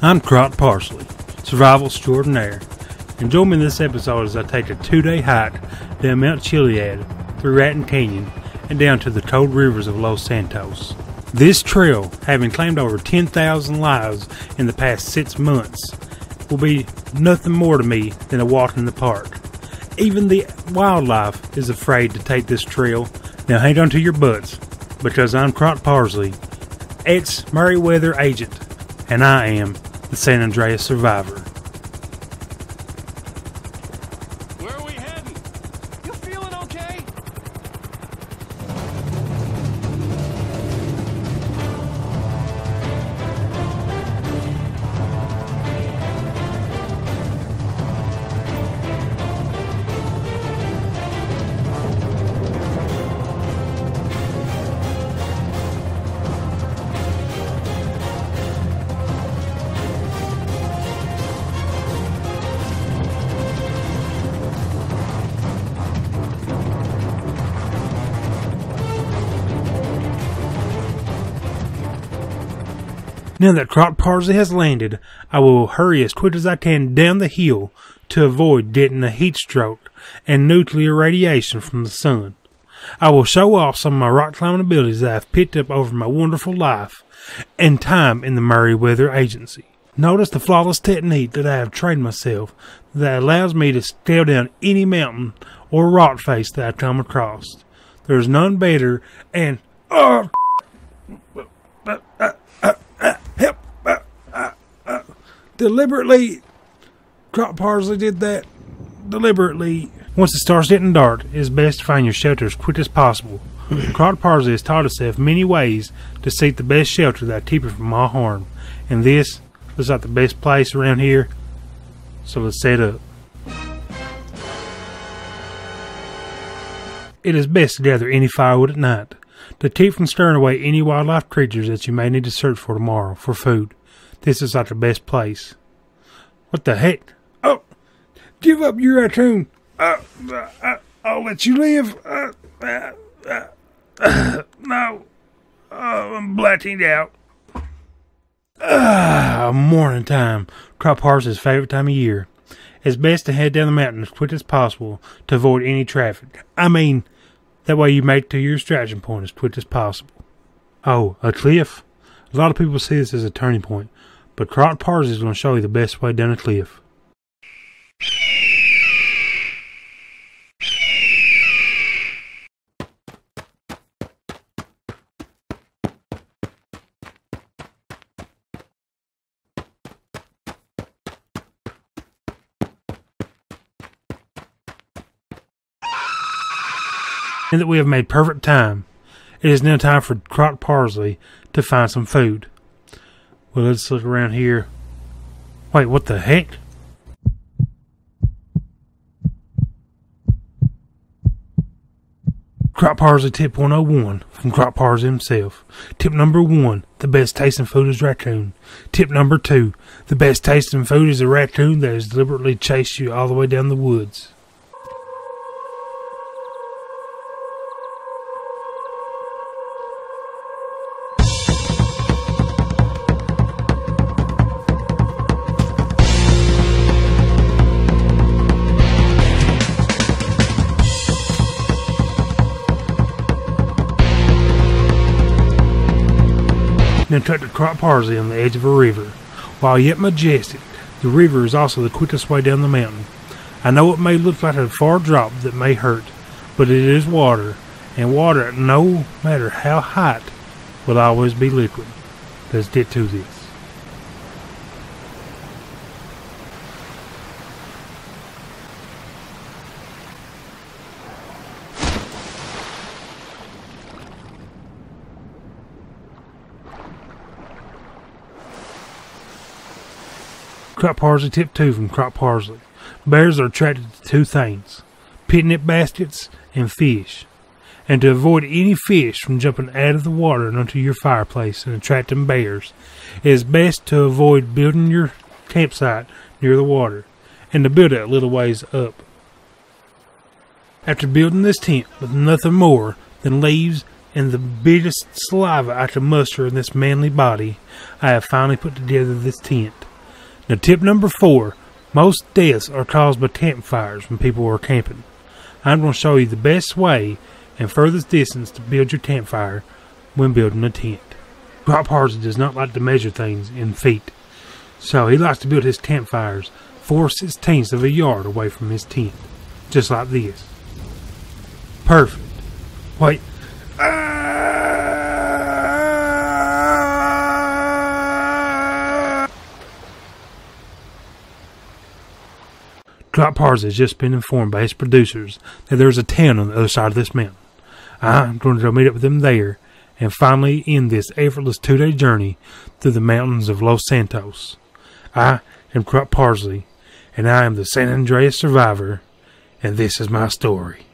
I'm Crock Parsley, survival extraordinaire, and join me in this episode as I take a 2-day hike down Mount Chilliad, through Raton Canyon, and down to the cold rivers of Los Santos. This trail, having claimed over 10,000 lives in the past 6 months, will be nothing more to me than a walk in the park. Even the wildlife is afraid to take this trail. Now hang on to your butts, because I'm Crock Parsley, ex-Merriweather agent, and I am the San Andreas survivor. Where are we heading? You feeling okay? Now that Crock Parsley has landed, I will hurry as quick as I can down the hill to avoid getting a heat stroke and nuclear radiation from the sun. I will show off some of my rock climbing abilities that I have picked up over my wonderful life and time in the Merriweather Agency. Notice the flawless technique that I have trained myself that allows me to scale down any mountain or rock face that I come across. There is none better and... Deliberately, Crock Parsley did that. Deliberately. Once it starts getting dark, it is best to find your shelter as quick as possible. Crock Parsley has taught itself many ways to seek the best shelter that keeps it from all harm. And this looks like the best place around here. So let's set up. It is best to gather any firewood at night to keep from scaring away any wildlife creatures that you may need to search for tomorrow for food. This is like the best place. What the heck? Oh, give up your raccoon. I'll let you live. No. I'm blacking out. Morning time. Crock Parsley's favorite time of year. It's best to head down the mountain as quick as possible to avoid any traffic. I mean, that way you make it to your extraction point as quick as possible. Oh, a cliff? A lot of people see this as a turning point, but Crock Parsley is going to show you the best way down a cliff. Now that we have made perfect time, it is now time for Crock Parsley to find some food. Well, let's look around here. Wait, what the heck? Crock Parsley tip 101 from Crock Parsley himself. Tip number 1, the best tasting food is raccoon. Tip number 2, the best tasting food is a raccoon that has deliberately chased you all the way down the woods. Now tuck the Crock Parsley on the edge of a river. While yet majestic, the river is also the quickest way down the mountain. I know it may look like a far drop that may hurt, but it is water, and water, no matter how hot, will always be liquid. Let's get to this. Crock Parsley tip 2 from Crock Parsley. Bears are attracted to 2 things: picnic baskets and fish. And to avoid any fish from jumping out of the water and onto your fireplace and attracting bears, it is best to avoid building your campsite near the water and to build it a little ways up. After building this tent with nothing more than leaves and the biggest saliva I could muster in this manly body, I have finally put together this tent. Now, tip number 4. Most deaths are caused by campfires when people are camping. I'm going to show you the best way and furthest distance to build your campfire when building a tent. Crock Parsley does not like to measure things in feet, so he likes to build his campfires 4/16 of a yard away from his tent, just like this. Perfect. Wait. Crock Parsley has just been informed by his producers that there is a town on the other side of this mountain. I'm going to go meet up with them there and finally end this effortless 2-day journey through the mountains of Los Santos. I am Crock Parsley, and I am the San Andreas survivor, and this is my story.